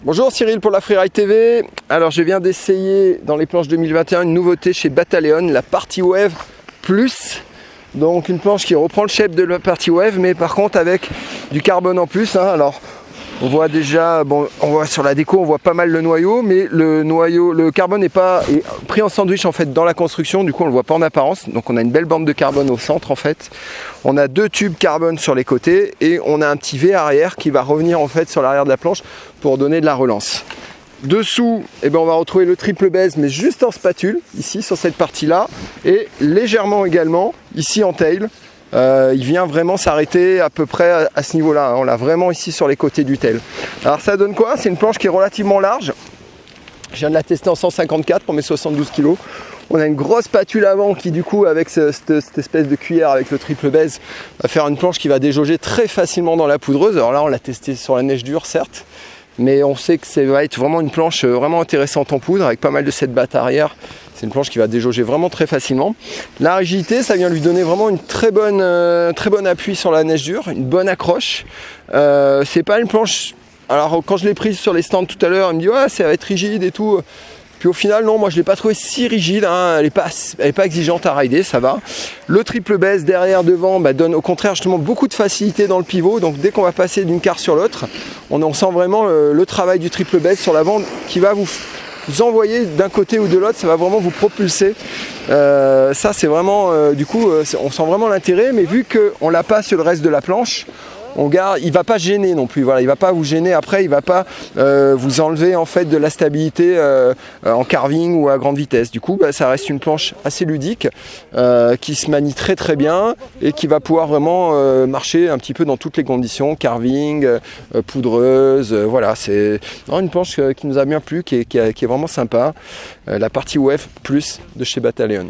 Bonjour Cyril pour la Freeride TV. Alors je viens d'essayer dans les planches 2021 une nouveauté chez Battaleon, la Party Wave Plus. Donc une planche qui reprend le shape de la Party Wave mais par contre avec du carbone en plus. Alors on voit déjà, on voit sur la déco, on voit pas mal le noyau, mais le carbone n'est pas pris en sandwich en fait dans la construction, du coup on le voit pas en apparence. Donc on a une belle bande de carbone au centre en fait. On a deux tubes carbone sur les côtés et on a un petit V arrière qui va revenir en fait sur l'arrière de la planche pour donner de la relance. Dessous, on va retrouver le triple base mais juste en spatule, ici sur cette partie-là, et légèrement également ici en tail. Il vient vraiment s'arrêter à peu près à ce niveau-là. On l'a vraiment ici sur les côtés du tail. Alors ça donne quoi? C'est une planche qui est relativement large. Je viens de la tester en 154 pour mes 72 kg. On a une grosse spatule avant qui du coup avec cette espèce de cuillère avec le triple base va faire une planche qui va déjauger très facilement dans la poudreuse. Alors là on l'a testé sur la neige dure certes, mais on sait que ça va être vraiment une planche vraiment intéressante en poudre avec pas mal de cette batte arrière. C'est une planche qui va déjauger vraiment très facilement. La rigidité, ça vient lui donner vraiment une très bon appui sur la neige dure, une bonne accroche. C'est pas une planche... Alors quand je l'ai prise sur les stands tout à l'heure, il me dit ouais, ça va être rigide et tout. Puis au final, non, moi je ne l'ai pas trouvé si rigide, elle n'est pas exigeante à rider, ça va. Le triple base derrière, devant, donne au contraire justement beaucoup de facilité dans le pivot. Donc dès qu'on va passer d'une carte sur l'autre, on sent vraiment le travail du triple base sur la bande qui va vous envoyer d'un côté ou de l'autre, ça va vraiment vous propulser. Ça c'est vraiment, du coup, on sent vraiment l'intérêt, mais vu qu'on l'a pas sur le reste de la planche, il va pas gêner non plus, voilà, il va pas vous gêner après, il va pas vous enlever en fait de la stabilité en carving ou à grande vitesse. Du coup ça reste une planche assez ludique qui se manie très très bien et qui va pouvoir vraiment marcher un petit peu dans toutes les conditions, carving, poudreuse, voilà, c'est une planche qui nous a bien plu, qui est vraiment sympa, la Party Wave Plus de chez Battaleon.